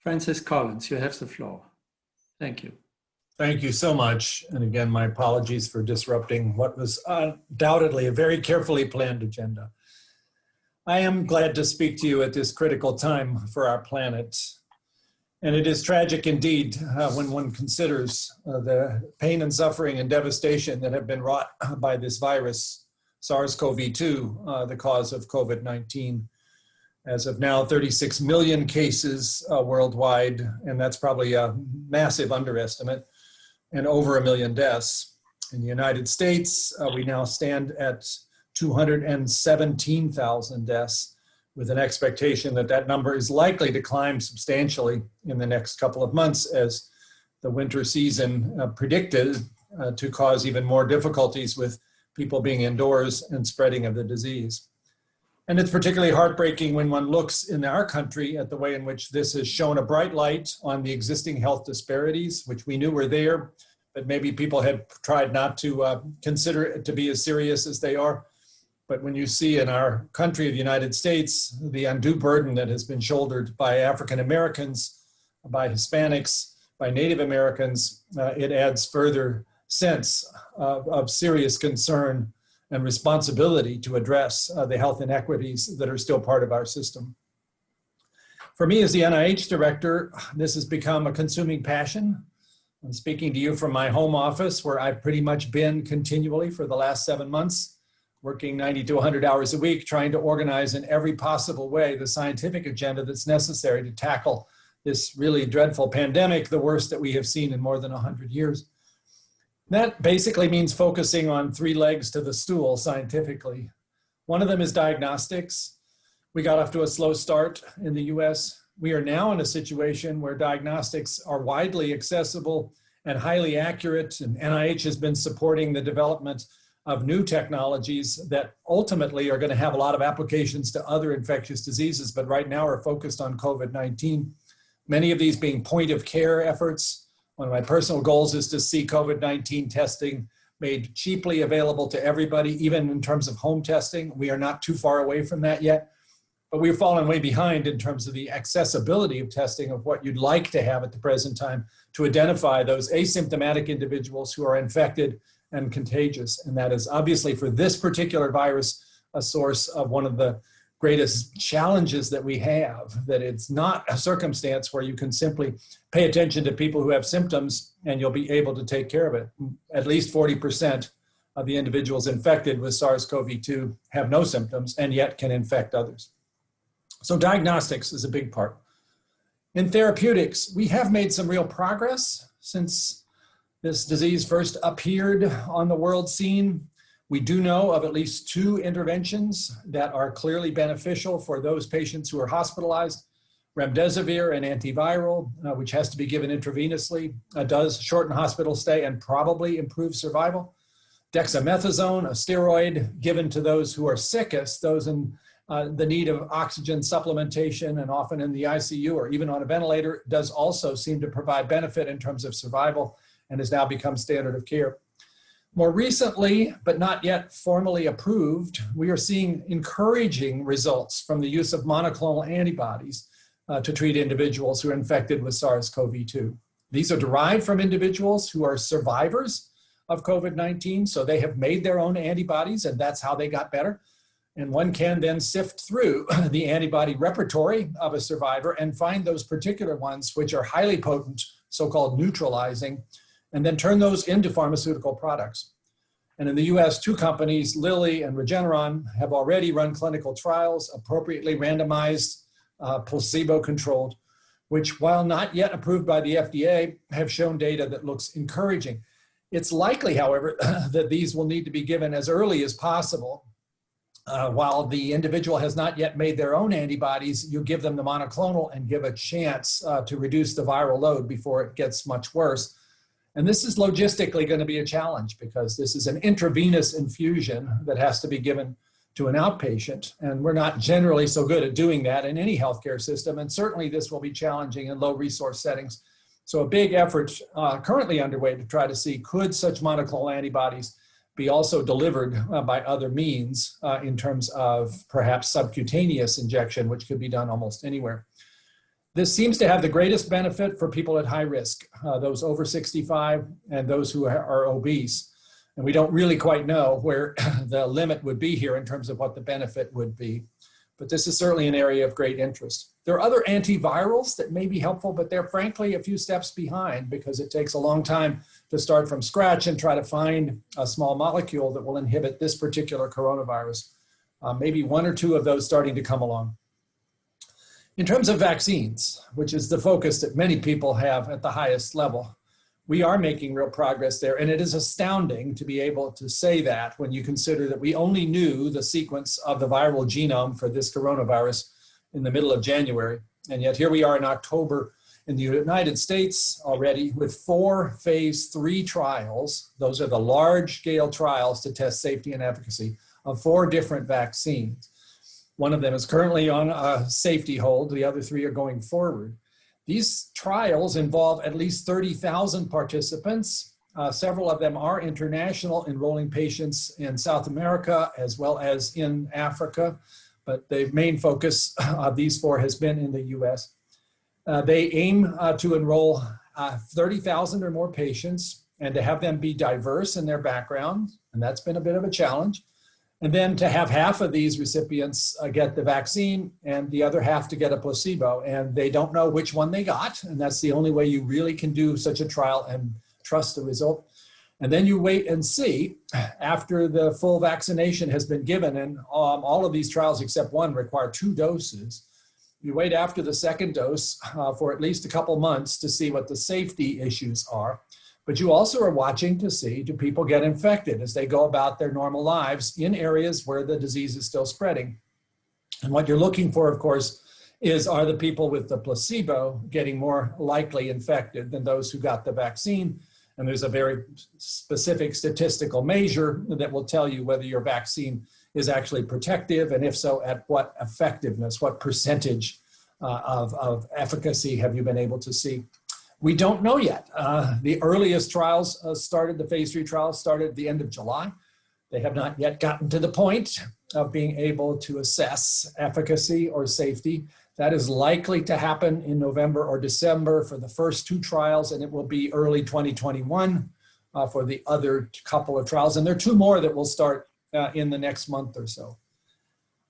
Francis Collins, you have the floor. Thank you. Thank you so much. And again, my apologies for disrupting what was undoubtedly a very carefully planned agenda. I am glad to speak to you at this critical time for our planet. And it is tragic indeed when one considers the pain and suffering and devastation that have been wrought by this virus, SARS-CoV-2, the cause of COVID-19. As of now, 36 million cases worldwide, and that's probably a massive underestimate, and over 1 million deaths. In the United States, we now stand at 217,000 deaths, with an expectation that that number is likely to climb substantially in the next couple of months as the winter season predicted to cause even more difficulties with people being indoors and spreading of the disease. And it's particularly heartbreaking when one looks in our country at the way in which this has shown a bright light on the existing health disparities, which we knew were there, but maybe people had tried not to consider it to be as serious as they are. But when you see in our country of the United States, the undue burden that has been shouldered by African Americans, by Hispanics, by Native Americans, it adds further sense of serious concern and responsibility to address the health inequities that are still part of our system. For me as the NIH director, this has become a consuming passion. I'm speaking to you from my home office where I've pretty much been continually for the last 7 months, working 90 to 100 hours a week, trying to organize in every possible way the scientific agenda that's necessary to tackle this really dreadful pandemic, the worst that we have seen in more than 100 years. That basically means focusing on 3 legs to the stool scientifically. One of them is diagnostics. We got off to a slow start in the US. We are now in a situation where diagnostics are widely accessible and highly accurate, and NIH has been supporting the development of new technologies that ultimately are going to have a lot of applications to other infectious diseases, but right now are focused on COVID-19. Many of these being point of care efforts. One of my personal goals is to see COVID-19 testing made cheaply available to everybody, even in terms of home testing. We are not too far away from that yet, but we've fallen way behind in terms of the accessibility of testing of what you'd like to have at the present time to identify those asymptomatic individuals who are infected and contagious. And that is obviously for this particular virus, a source of one of the greatest challenges that we have, that it's not a circumstance where you can simply pay attention to people who have symptoms and you'll be able to take care of it. At least 40% of the individuals infected with SARS-CoV-2 have no symptoms and yet can infect others. So diagnostics is a big part. In therapeutics, we have made some real progress since this disease first appeared on the world scene. We do know of at least 2 interventions that are clearly beneficial for those patients who are hospitalized. Remdesivir, an antiviral, which has to be given intravenously, does shorten hospital stay and probably improve survival. Dexamethasone, a steroid given to those who are sickest, those in the need of oxygen supplementation and often in the ICU or even on a ventilator, does also seem to provide benefit in terms of survival and has now become standard of care. More recently, but not yet formally approved, we are seeing encouraging results from the use of monoclonal antibodies to treat individuals who are infected with SARS-CoV-2. These are derived from individuals who are survivors of COVID-19, so they have made their own antibodies and that's how they got better. And one can then sift through the antibody repertory of a survivor and find those particular ones which are highly potent, so-called neutralizing, and then turn those into pharmaceutical products. And in the US, 2 companies, Lilly and Regeneron, have already run clinical trials, appropriately randomized, placebo-controlled, which while not yet approved by the FDA, have shown data that looks encouraging. It's likely, however, that these will need to be given as early as possible. While the individual has not yet made their own antibodies, you give them the monoclonal and give a chance to reduce the viral load before it gets much worse. And this is logistically going to be a challenge because this is an intravenous infusion that has to be given to an outpatient. And we're not generally so good at doing that in any healthcare system. And certainly this will be challenging in low resource settings. So a big effort currently underway to try to see could such monoclonal antibodies be also delivered by other means in terms of perhaps subcutaneous injection, which could be done almost anywhere. This seems to have the greatest benefit for people at high risk, those over 65 and those who are obese. And we don't really quite know where the limit would be here in terms of what the benefit would be. But this is certainly an area of great interest. There are other antivirals that may be helpful, but they're frankly a few steps behind because it takes a long time to start from scratch and try to find a small molecule that will inhibit this particular coronavirus. Maybe one or two of those starting to come along. In terms of vaccines, which is the focus that many people have at the highest level, we are making real progress there. And it is astounding to be able to say that when you consider that we only knew the sequence of the viral genome for this coronavirus in the middle of January. And yet here we are in October in the United States already with 4 phase 3 trials. Those are the large scale trials to test safety and efficacy of 4 different vaccines. One of them is currently on a safety hold. The other 3 are going forward. These trials involve at least 30,000 participants. Several of them are international, enrolling patients in South America as well as in Africa. But the main focus of these 4 has been in the US. They aim to enroll 30,000 or more patients and to have them be diverse in their background. And that's been a bit of a challenge. And then to have half of these recipients get the vaccine and the other half to get a placebo. And they don't know which one they got. And that's the only way you really can do such a trial and trust the result. And then you wait and see after the full vaccination has been given. And all of these trials except one require 2 doses. You wait after the second dose for at least a couple months to see what the safety issues are. But you also are watching to see, do people get infected as they go about their normal lives in areas where the disease is still spreading? And what you're looking for, of course, is are the people with the placebo getting more likely infected than those who got the vaccine? And there's a very specific statistical measure that will tell you whether your vaccine is actually protective, and if so, at what effectiveness, what percentage of efficacy have you been able to see? We don't know yet. The earliest trials the phase 3 trials started at the end of July. They have not yet gotten to the point of being able to assess efficacy or safety. That is likely to happen in November or December for the first 2 trials, and it will be early 2021 for the other couple of trials. And there are 2 more that will start in the next month or so.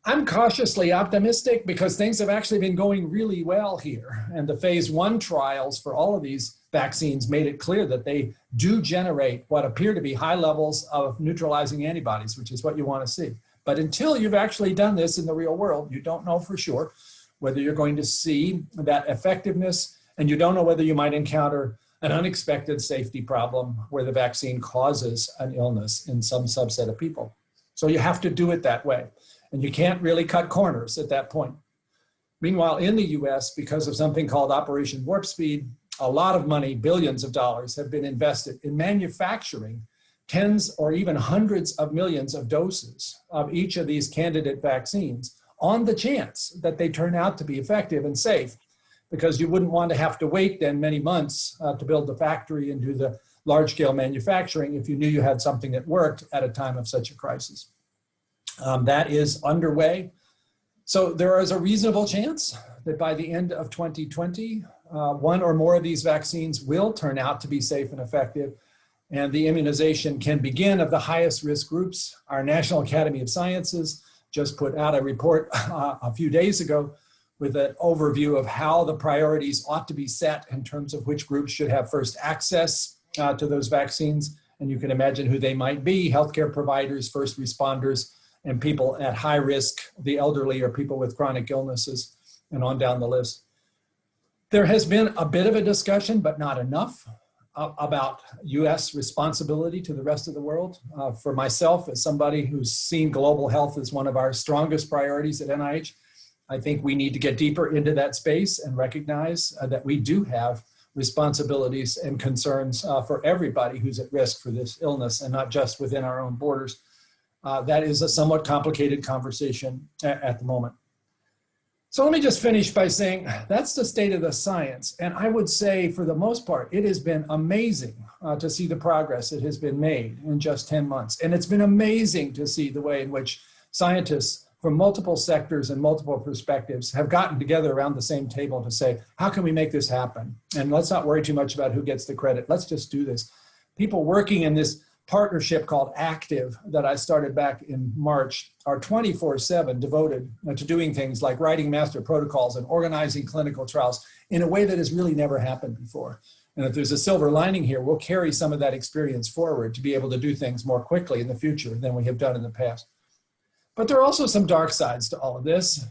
I'm cautiously optimistic because things have actually been going really well here. And the phase 1 trials for all of these vaccines made it clear that they do generate what appear to be high levels of neutralizing antibodies, which is what you want to see. But until you've actually done this in the real world, you don't know for sure whether you're going to see that effectiveness, and you don't know whether you might encounter an unexpected safety problem where the vaccine causes an illness in some subset of people. So you have to do it that way. And you can't really cut corners at that point. Meanwhile, in the US, because of something called Operation Warp Speed, a lot of money, billions of dollars, have been invested in manufacturing tens or even hundreds of millions of doses of each of these candidate vaccines on the chance that they turn out to be effective and safe, because you wouldn't want to have to wait then many months to build the factory and do the large-scale manufacturing if you knew you had something that worked at a time of such a crisis. That is underway. So there is a reasonable chance that by the end of 2020, 1 or more of these vaccines will turn out to be safe and effective, and the immunization can begin of the highest risk groups. Our National Academy of Sciences just put out a report a few days ago with an overview of how the priorities ought to be set in terms of which groups should have first access to those vaccines. And you can imagine who they might be: healthcare providers, first responders, and people at high risk, the elderly or people with chronic illnesses, and on down the list. There has been a bit of a discussion, but not enough, about US responsibility to the rest of the world. For myself, as somebody who's seen global health as one of our strongest priorities at NIH, I think we need to get deeper into that space and recognize that we do have responsibilities and concerns for everybody who's at risk for this illness, and not just within our own borders. That is a somewhat complicated conversation at the moment. So let me just finish by saying that's the state of the science. And I would say, for the most part, it has been amazing to see the progress that has been made in just 10 months. And it's been amazing to see the way in which scientists from multiple sectors and multiple perspectives have gotten together around the same table to say, how can we make this happen? And let's not worry too much about who gets the credit. Let's just do this. People working in this partnership called Active that I started back in March are 24/7 devoted to doing things like writing master protocols and organizing clinical trials in a way that has really never happened before. And if there's a silver lining here, we'll carry some of that experience forward to be able to do things more quickly in the future than we have done in the past. But there are also some dark sides to all of this.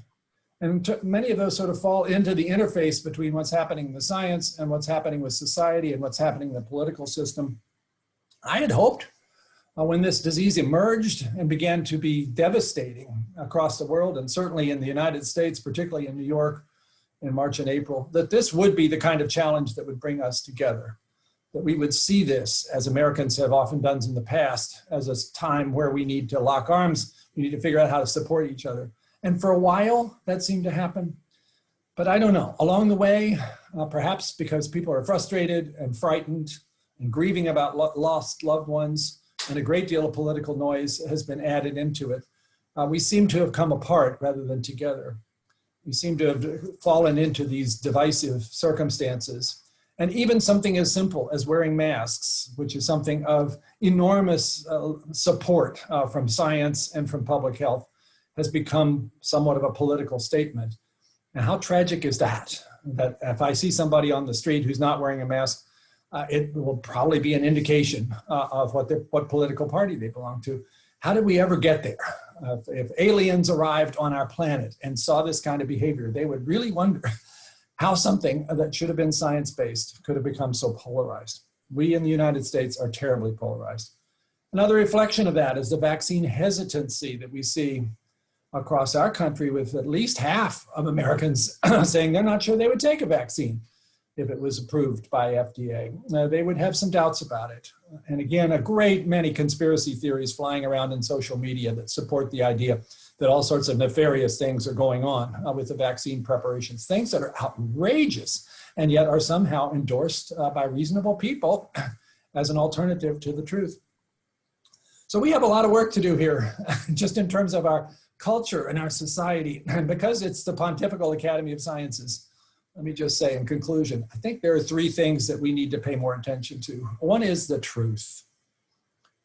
And many of those sort of fall into the interface between what's happening in the science and what's happening with society and what's happening in the political system. I had hoped when this disease emerged and began to be devastating across the world, and certainly in the United States, particularly in New York in March and April, that this would be the kind of challenge that would bring us together, that we would see this, as Americans have often done in the past, as a time where we need to lock arms, we need to figure out how to support each other. And for a while, that seemed to happen. But I don't know, along the way, perhaps because people are frustrated and frightened and grieving about lost loved ones, and a great deal of political noise has been added into it, we seem to have come apart rather than together. We seem to have fallen into these divisive circumstances. And even something as simple as wearing masks, which is something of enormous support from science and from public health, has become somewhat of a political statement. And how tragic is that? That if I see somebody on the street who's not wearing a mask, it will probably be an indication of what political party they belong to. How did we ever get there? If aliens arrived on our planet and saw this kind of behavior, they would really wonder how something that should have been science-based could have become so polarized. We in the United States are terribly polarized. Another reflection of that is the vaccine hesitancy that we see across our country, with at least half of Americans saying they're not sure they would take a vaccine if it was approved by FDA. They would have some doubts about it. And again, a great many conspiracy theories flying around in social media that support the idea that all sorts of nefarious things are going on with the vaccine preparations, things that are outrageous and yet are somehow endorsed by reasonable people as an alternative to the truth. So we have a lot of work to do here, just in terms of our culture and our society. And because it's the Pontifical Academy of Sciences, let me just say in conclusion, I think there are three things that we need to pay more attention to. One is the truth.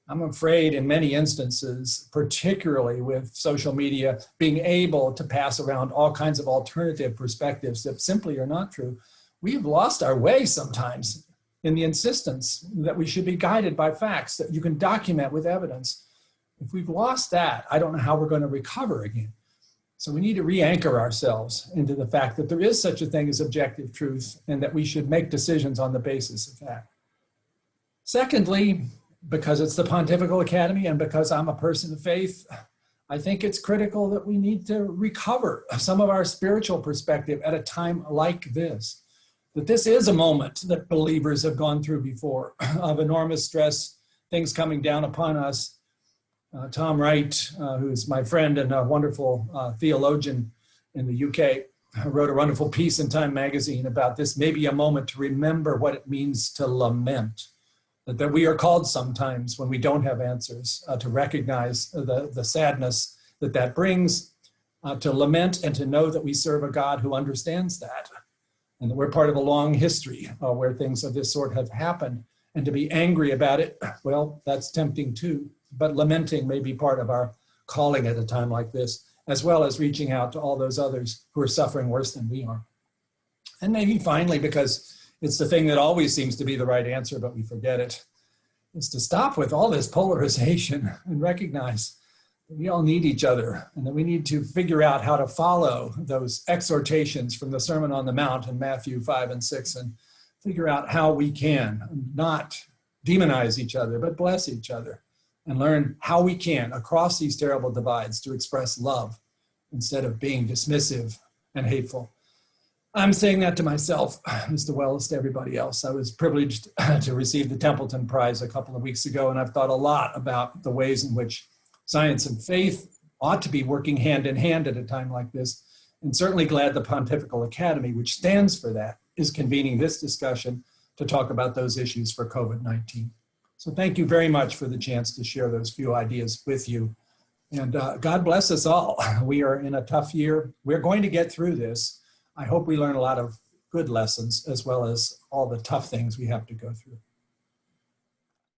I'm afraid in many instances, particularly with social media, being able to pass around all kinds of alternative perspectives that simply are not true, we've lost our way sometimes in the insistence that we should be guided by facts that you can document with evidence. If we've lost that, I don't know how we're going to recover again. So we need to re-anchor ourselves into the fact that there is such a thing as objective truth and that we should make decisions on the basis of that. Secondly, because it's the Pontifical Academy and because I'm a person of faith, I think it's critical that we need to recover some of our spiritual perspective at a time like this. That this is a moment that believers have gone through before of enormous stress, things coming down upon us. Tom Wright, who's my friend and a wonderful theologian in the UK, wrote a wonderful piece in Time magazine about this may be a moment to remember what it means to lament. That we are called sometimes when we don't have answers to recognize the sadness that brings, to lament and to know that we serve a God who understands that. And that we're part of a long history where things of this sort have happened. And to be angry about it, well, that's tempting too. But lamenting may be part of our calling at a time like this, as well as reaching out to all those others who are suffering worse than we are. And maybe finally, because it's the thing that always seems to be the right answer, but we forget it, is to stop with all this polarization and recognize that we all need each other and that we need to figure out how to follow those exhortations from the Sermon on the Mount in Matthew 5 and 6 and figure out how we can not demonize each other, but bless each other and learn how we can, across these terrible divides, to express love instead of being dismissive and hateful. I'm saying that to myself as well as to everybody else. I was privileged to receive the Templeton Prize a couple of weeks ago, and I've thought a lot about the ways in which science and faith ought to be working hand in hand at a time like this, and certainly glad the Pontifical Academy, which stands for that, is convening this discussion to talk about those issues for COVID-19. So thank you very much for the chance to share those few ideas with you. And God bless us all. We are in a tough year. We're going to get through this. I hope we learn a lot of good lessons as well as all the tough things we have to go through.